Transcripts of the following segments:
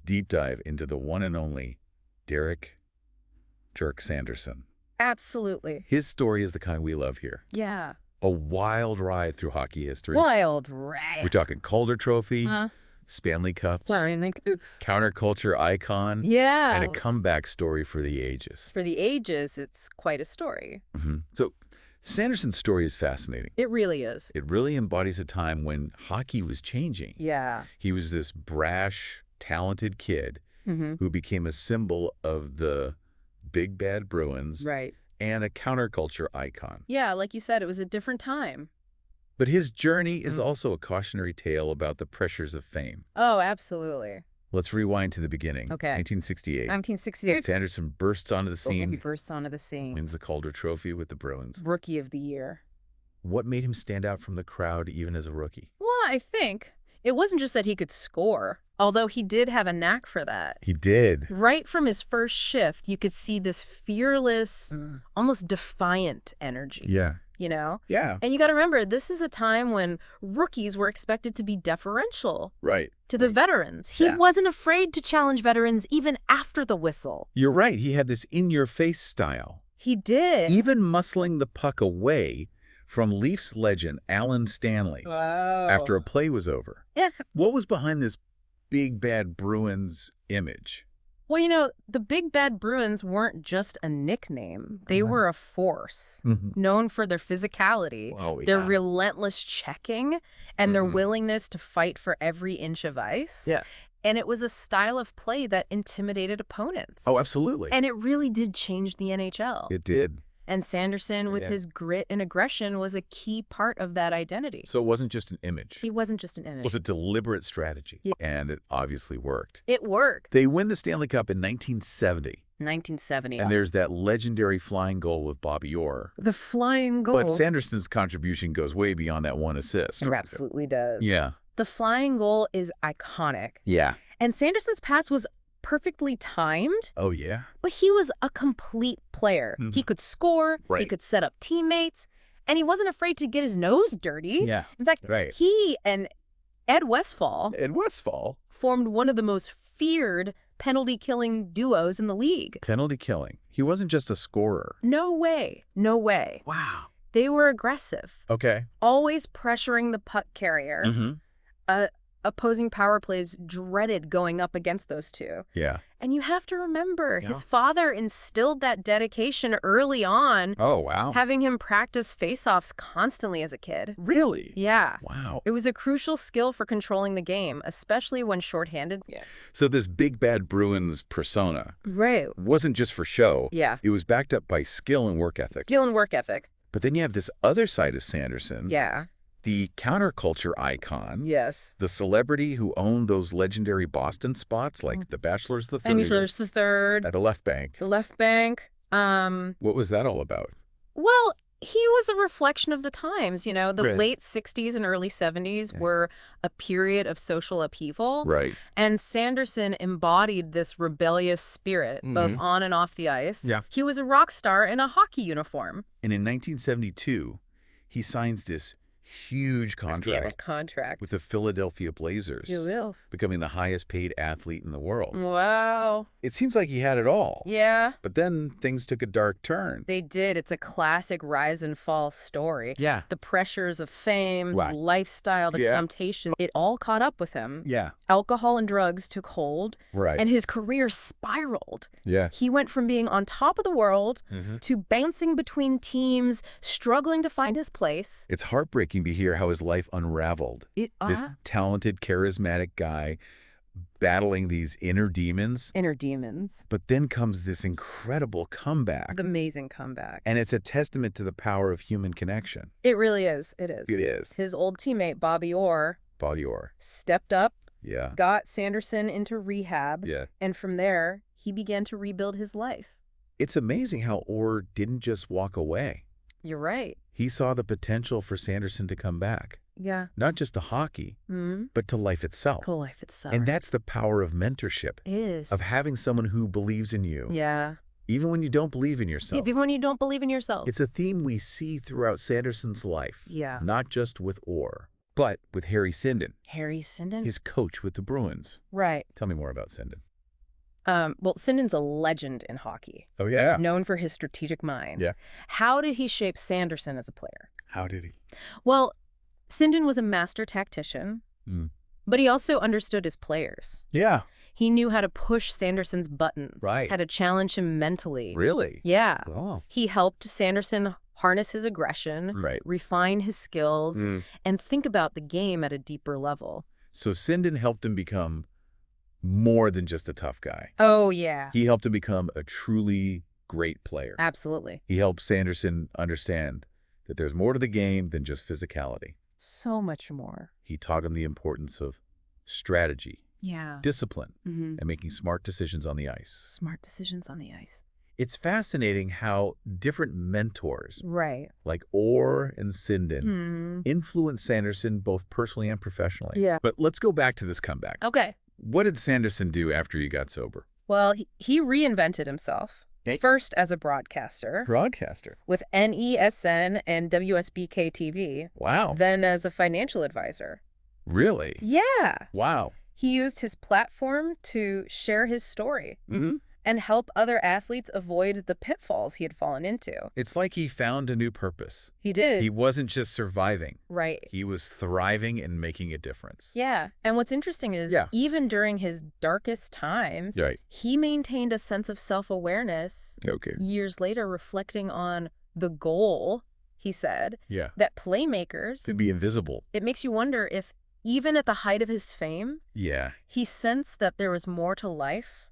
deep dive into the one and only Derek Turk Sanderson. Absolutely. His story is the kind we love here. Yeah. A wild ride through hockey history. Wild ride. We're talking Calder Trophy, Stanley Cups, counterculture icon, and a comeback story for the ages. For the ages, it's quite a story. So Sanderson's story is fascinating. It really is. It really embodies a time when hockey was changing. Yeah. He was this brash, talented kid who became a symbol of the big bad Bruins. Right. And a counterculture icon. Yeah, like you said, it was a different time. But his journey is also a cautionary tale about the pressures of fame. Oh, absolutely. Let's rewind to the beginning. Okay. 1968. 1968. Sanderson bursts onto the scene. He bursts onto the scene. Wins the Calder Trophy with the Bruins. Rookie of the year. What made him stand out from the crowd even as a rookie? Well, I think it wasn't just that he could score, although he did have a knack for that. He did. Right from his first shift, you could see this fearless, almost defiant energy. Yeah. You know? Yeah. And you got to remember, this is a time when rookies were expected to be deferential to the veterans. He wasn't afraid to challenge veterans even after the whistle. You're right. He had this in-your-face style. He did. Even muscling the puck away from Leafs legend Alan Stanley after a play was over. Yeah. What was behind this big bad Bruins image? Well, you know, the Big Bad Bruins weren't just a nickname. They were a force, known for their physicality, their relentless checking, and their willingness to fight for every inch of ice. Yeah. And it was a style of play that intimidated opponents. Oh, absolutely. And it really did change the NHL. It did. And Sanderson, with his grit and aggression, was a key part of that identity. So it wasn't just an image. He wasn't just an image. It was a deliberate strategy. Yeah. And it obviously worked. It worked. They win the Stanley Cup in 1970. 1970. And there's that legendary flying goal with Bobby Orr. The flying goal. But Sanderson's contribution goes way beyond that one assist. It absolutely does. Yeah. The flying goal is iconic. Yeah. And Sanderson's pass was perfectly timed. Oh, yeah? But he was a complete player. He could score, he could set up teammates, and he wasn't afraid to get his nose dirty. Yeah. In fact, he and Ed Westfall formed one of the most feared penalty-killing duos in the league. Penalty killing. He wasn't just a scorer. No way. No way. Wow. They were aggressive. Okay. Always pressuring the puck carrier. Opposing power plays dreaded going up against those two. Yeah. And you have to remember, his father instilled that dedication early on. Oh, wow. Having him practice face-offs constantly as a kid. Really? Yeah. Wow. It was a crucial skill for controlling the game, especially when shorthanded. Yeah. So this big bad Bruins persona wasn't just for show. Yeah. It was backed up by skill and work ethic. Skill and work ethic. But then you have this other side of Sanderson. Yeah. The counterculture icon. Yes. The celebrity who owned those legendary Boston spots like the Bachelor's the Third. Bachelor's the Third. At the left bank. The left bank. What was that all about? Well, he was a reflection of the times, you know. The late 60s and early 70s were a period of social upheaval. Right. And Sanderson embodied this rebellious spirit, both on and off the ice. Yeah. He was a rock star in a hockey uniform. And in 1972, he signs this huge contract with the Philadelphia Blazers, becoming the highest paid athlete in the world. Wow. It seems like he had it all. Yeah. But then things took a dark turn. They did. It's a classic rise and fall story. Yeah. The pressures of fame, the lifestyle, the temptation, it all caught up with him. Yeah. Alcohol and drugs took hold. Right. And his career spiraled. Yeah. He went from being on top of the world to bouncing between teams, struggling to find his place. It's heartbreaking to hear how his life unraveled. This talented, charismatic guy battling these inner demons. But then comes this incredible comeback. The amazing comeback. And it's a testament to the power of human connection. It really is. It is. It is. His old teammate, Bobby Orr, stepped up, got Sanderson into rehab, and from there, he began to rebuild his life. It's amazing how Orr didn't just walk away. You're right. He saw the potential for Sanderson to come back. Yeah. Not just to hockey, but to life itself. To life itself. And that's the power of mentorship. It is. Of having someone who believes in you. Yeah. Even when you don't believe in yourself. Even when you don't believe in yourself. It's a theme we see throughout Sanderson's life. Yeah. Not just with Orr. But with Harry Sinden. Harry Sinden? His coach with the Bruins. Right. Tell me more about Sinden. Well, Sinden's a legend in hockey. Oh, yeah. Known for his strategic mind. Yeah. How did he shape Sanderson as a player? How did he? Well, Sinden was a master tactician, but he also understood his players. Yeah. He knew how to push Sanderson's buttons. Right. How to challenge him mentally. Really? Yeah. Oh. He helped Sanderson harness his aggression, right. refine his skills, and think about the game at a deeper level. So Sinden helped him become more than just a tough guy. Oh, yeah. He helped him become a truly great player. Absolutely. He helped Sanderson understand that there's more to the game than just physicality. So much more. He taught him the importance of strategy, discipline, and making smart decisions on the ice. Smart decisions on the ice. It's fascinating how different mentors, like Orr and Sinden, influenced Sanderson both personally and professionally. Yeah. But let's go back to this comeback. Okay. What did Sanderson do after he got sober? Well, he reinvented himself. First as a broadcaster. With NESN and WSBK-TV. Wow. Then as a financial advisor. Really? Yeah. Wow. He used his platform to share his story and help other athletes avoid the pitfalls he had fallen into. It's like he found a new purpose. He did. He wasn't just surviving. Right. He was thriving and making a difference. Yeah. And what's interesting is even during his darkest times, he maintained a sense of self-awareness years later, reflecting on the goal, he said, that playmakers to be invisible. It makes you wonder if even at the height of his fame, he sensed that there was more to life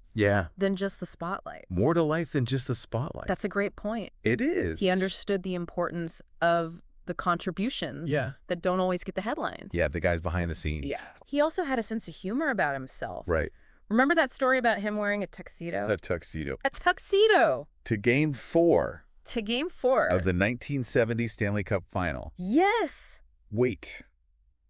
than just the spotlight. More to life than just the spotlight. That's a great point. It is. He understood the importance of the contributions that don't always get the headlines. Yeah, the guys behind the scenes. Yeah. He also had a sense of humor about himself. Right. Remember that story about him wearing a tuxedo? A tuxedo. A tuxedo. To Game 4. To Game 4. Of the 1970 Stanley Cup Final. Yes. Wait.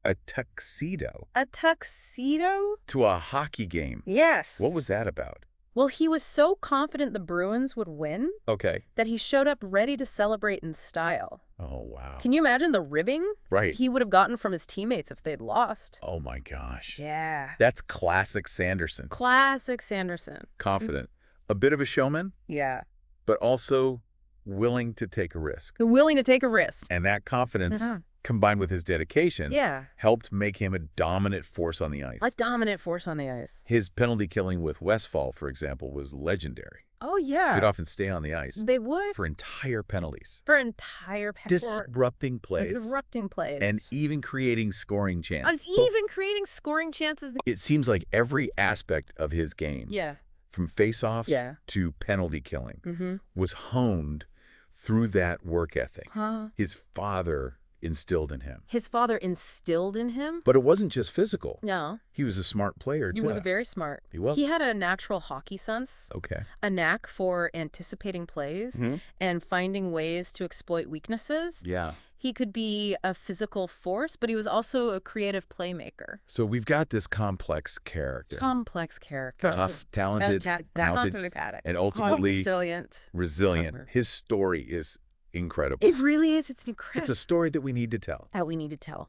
A tuxedo? A tuxedo? To a hockey game? Yes. What was that about? Well, he was so confident the Bruins would win that he showed up ready to celebrate in style. Oh, wow. Can you imagine the ribbing he would have gotten from his teammates if they'd lost? Oh, my gosh. Yeah. That's classic Sanderson. Classic Sanderson. Confident. A bit of a showman? Yeah. But also willing to take a risk. Willing to take a risk. And that confidence, combined with his dedication, helped make him a dominant force on the ice. A dominant force on the ice. His penalty killing with Westfall, for example, was legendary. Oh, yeah. He'd often stay on the ice. They would. For entire penalties. For entire penalties. Disrupting plays. Disrupting plays. And even creating scoring chances. Creating scoring chances. It seems like every aspect of his game, from face-offs to penalty killing, was honed through that work ethic. His father instilled in him. His father instilled in him? But it wasn't just physical. No. He was a smart player, too. He was very smart. He was. He had a natural hockey sense. Okay. A knack for anticipating plays and finding ways to exploit weaknesses. Yeah. He could be a physical force, but he was also a creative playmaker. So we've got this complex character. Tough, talented, and ultimately resilient. His story is incredible. It really is. It's incredible. It's a story that we need to tell.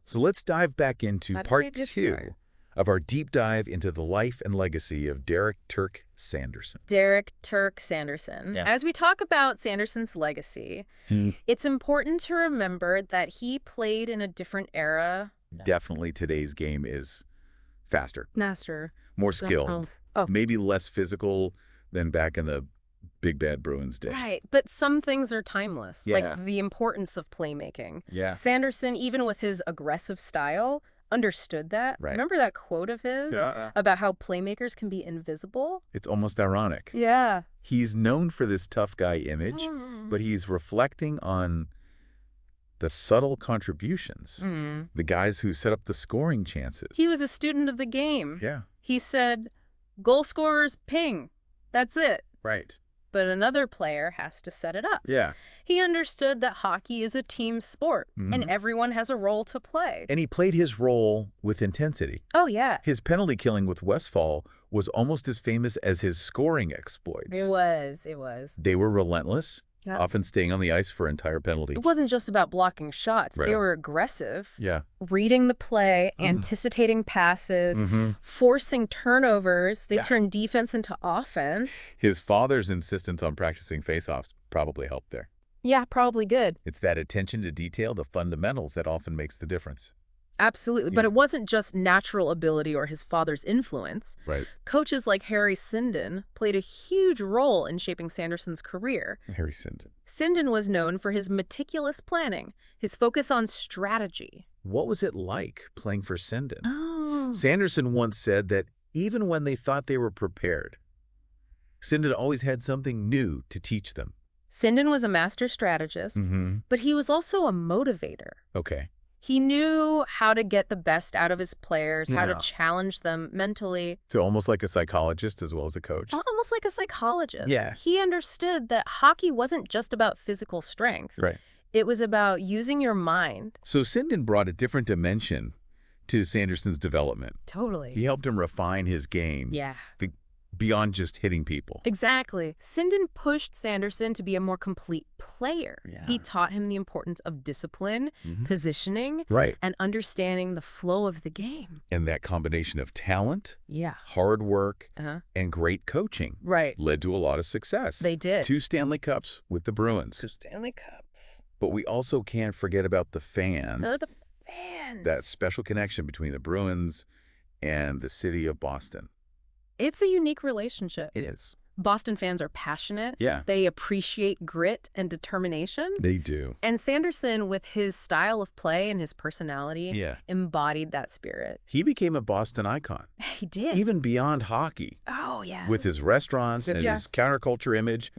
So let's dive back into part 2 of our deep dive into the life and legacy of Derek Turk Sanderson. Derek Turk Sanderson. As we talk about Sanderson's legacy, it's important to remember that he played in a different era. Definitely today's game is faster. Faster. More skilled. Maybe less physical than back in the Big Bad Bruins day. Right, but some things are timeless, like the importance of playmaking. Sanderson, even with his aggressive style, understood that. Remember that quote of his about how playmakers can be invisible? It's almost ironic. Yeah. He's known for this tough guy image, but he's reflecting on the subtle contributions, the guys who set up the scoring chances. He was a student of the game. Yeah. He said, goal scorers ping. That's it. Right. But another player has to set it up. Yeah. He understood that hockey is a team sport, and everyone has a role to play. And he played his role with intensity. Oh, yeah. His penalty killing with Westfall was almost as famous as his scoring exploits. It was. They were relentless, often staying on the ice for entire penalties. It wasn't just about blocking shots. Right. They were aggressive. Yeah. Reading the play, anticipating passes, forcing turnovers. They turned defense into offense. His father's insistence on practicing face-offs probably helped there. Yeah, probably good. It's that attention to detail, the fundamentals, that often makes the difference. Absolutely. But it wasn't just natural ability or his father's influence. Right. Coaches like Harry Sinden played a huge role in shaping Sanderson's career. Harry Sinden. Sinden was known for his meticulous planning, his focus on strategy. What was it like playing for Sinden? Oh. Sanderson once said that even when they thought they were prepared, Sinden always had something new to teach them. Sinden was a master strategist, but he was also a motivator. Okay. He knew how to get the best out of his players, how to challenge them mentally. So almost like a psychologist as well as a coach. Almost like a psychologist. Yeah. He understood that hockey wasn't just about physical strength. Right. It was about using your mind. So Sinden brought a different dimension to Sanderson's development. Totally. He helped him refine his game. Yeah. Beyond just hitting people. Exactly. Sinden pushed Sanderson to be a more complete player. Yeah. He taught him the importance of discipline, positioning, Right. and understanding the flow of the game. And that combination of talent, Yeah. hard work, and great coaching led to a lot of success. They did. 2 Stanley Cups with the Bruins. 2 Stanley Cups. But we also can't forget about the fans. The fans. That special connection between the Bruins and the city of Boston. It's a unique relationship. It is. Boston fans are passionate. Yeah. They appreciate grit and determination. They do. And Sanderson, with his style of play and his personality, embodied that spirit. He became a Boston icon. He did. Even beyond hockey. Oh, yeah. With his restaurants and his counterculture image.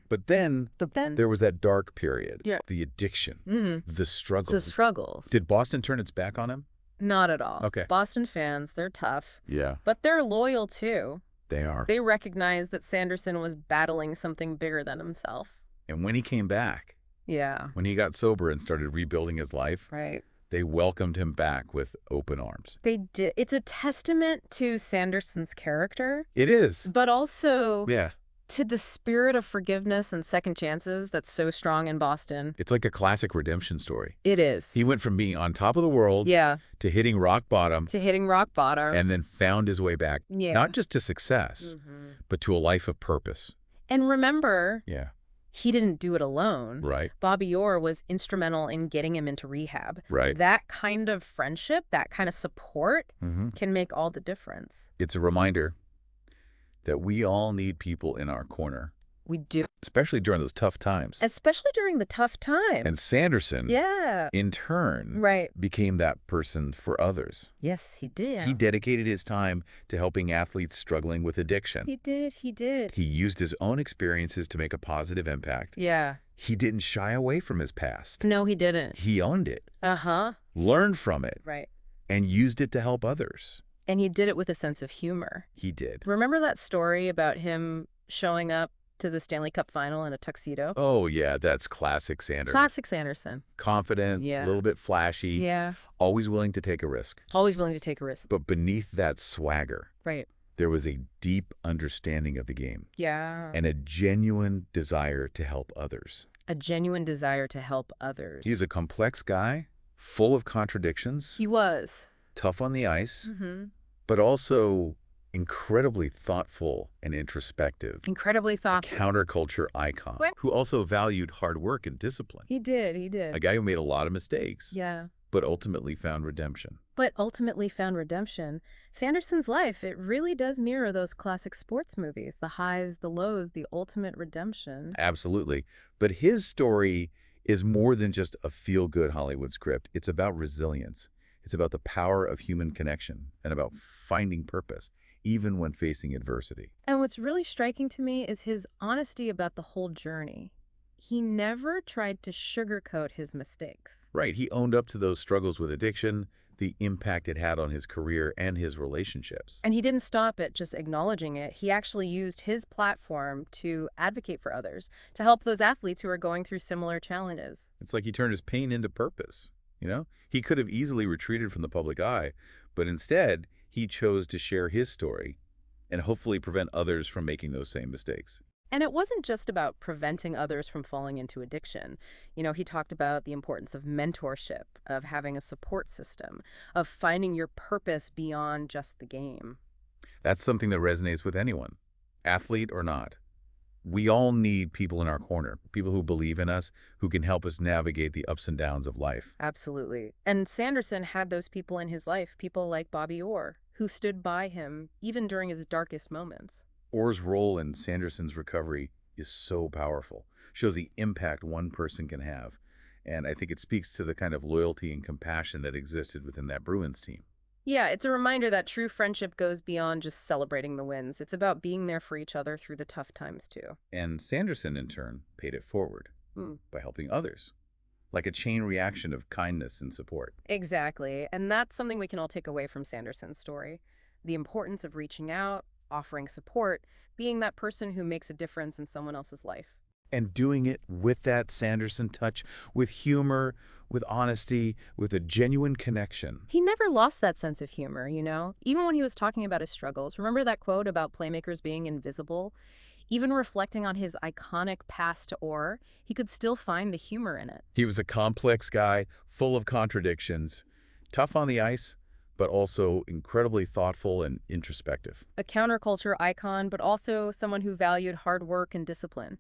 But then there was that dark period. Yeah. The addiction. The struggles. The struggles. Did Boston turn its back on him? Not at all. Okay. Boston fans, they're tough. Yeah. But they're loyal, too. They are. They recognize that Sanderson was battling something bigger than himself. And when he came back, when he got sober and started rebuilding his life, they welcomed him back with open arms. They did. It's a testament to Sanderson's character. It is. But also to the spirit of forgiveness and second chances that's so strong in Boston. It's like a classic redemption story. It is. He went from being on top of the world to hitting rock bottom. And then found his way back, not just to success, but to a life of purpose. And remember, he didn't do it alone. Right. Bobby Orr was instrumental in getting him into rehab. Right. That kind of friendship, that kind of support can make all the difference. It's a reminder that we all need people in our corner. We do. Especially during those tough times. Especially during the tough times. And Sanderson, in turn, became that person for others. Yes, he did. He dedicated his time to helping athletes struggling with addiction. He did. He did. He used his own experiences to make a positive impact. Yeah. He didn't shy away from his past. No, he didn't. He owned it. Uh-huh. Learned from it. Right. And used it to help others. And he did it with a sense of humor. He did. Remember that story about him showing up to the Stanley Cup final in a tuxedo? Oh, yeah, that's classic Sanderson. Classic Sanderson. Confident, a little bit flashy. Yeah. Always willing to take a risk. Always willing to take a risk. But beneath that swagger, there was a deep understanding of the game. Yeah. And a genuine desire to help others. A genuine desire to help others. He's a complex guy, full of contradictions. He was. Tough on the ice, but also incredibly thoughtful and introspective. Incredibly thoughtful. A counterculture icon who also valued hard work and discipline. He did. He did. A guy who made a lot of mistakes. Yeah. But ultimately found redemption. Sanderson's life, it really does mirror those classic sports movies. The highs, the lows, the ultimate redemption. Absolutely. But his story is more than just a feel-good Hollywood script. It's about resilience. It's about the power of human connection and about finding purpose, even when facing adversity. And what's really striking to me is his honesty about the whole journey. He never tried to sugarcoat his mistakes. Right. He owned up to those struggles with addiction, the impact it had on his career and his relationships. And he didn't stop at just acknowledging it. He actually used his platform to advocate for others, to help those athletes who are going through similar challenges. It's like he turned his pain into purpose. You know, he could have easily retreated from the public eye, but instead he chose to share his story and hopefully prevent others from making those same mistakes. And it wasn't just about preventing others from falling into addiction. He talked about the importance of mentorship, of having a support system, of finding your purpose beyond just the game. That's something that resonates with anyone, athlete or not. We all need people in our corner, people who believe in us, who can help us navigate the ups and downs of life. Absolutely. And Sanderson had those people in his life, people like Bobby Orr, who stood by him even during his darkest moments. Orr's role in Sanderson's recovery is so powerful, shows the impact one person can have. And I think it speaks to the kind of loyalty and compassion that existed within that Bruins team. Yeah, it's a reminder that true friendship goes beyond just celebrating the wins. It's about being there for each other through the tough times, too. And Sanderson, in turn, paid it forward by helping others, like a chain reaction of kindness and support. Exactly. And that's something we can all take away from Sanderson's story. The importance of reaching out, offering support, being that person who makes a difference in someone else's life. And doing it with that Sanderson touch, with humor, with honesty, with a genuine connection. He never lost that sense of humor, even when he was talking about his struggles. Remember that quote about playmakers being invisible? Even reflecting on his iconic pass to Orr, he could still find the humor in it. He was a complex guy, full of contradictions, tough on the ice, but also incredibly thoughtful and introspective. A counterculture icon, but also someone who valued hard work and discipline.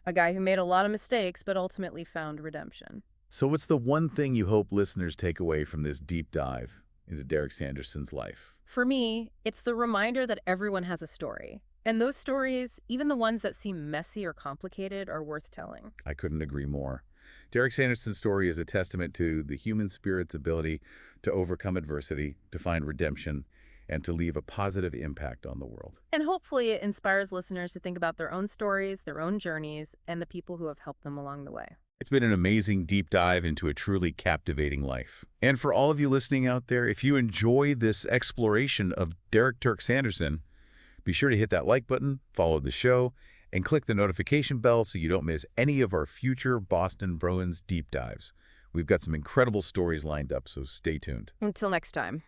A guy who made a lot of mistakes, but ultimately found redemption. So what's the one thing you hope listeners take away from this deep dive into Derek Sanderson's life? For me, it's the reminder that everyone has a story. And those stories, even the ones that seem messy or complicated, are worth telling. I couldn't agree more. Derek Sanderson's story is a testament to the human spirit's ability to overcome adversity, to find redemption, and to leave a positive impact on the world. And hopefully it inspires listeners to think about their own stories, their own journeys, and the people who have helped them along the way. It's been an amazing deep dive into a truly captivating life. And for all of you listening out there, if you enjoy this exploration of Derek "Turk" Sanderson, be sure to hit that like button, follow the show, and click the notification bell so you don't miss any of our future Boston Bruins deep dives. We've got some incredible stories lined up, so stay tuned. Until next time.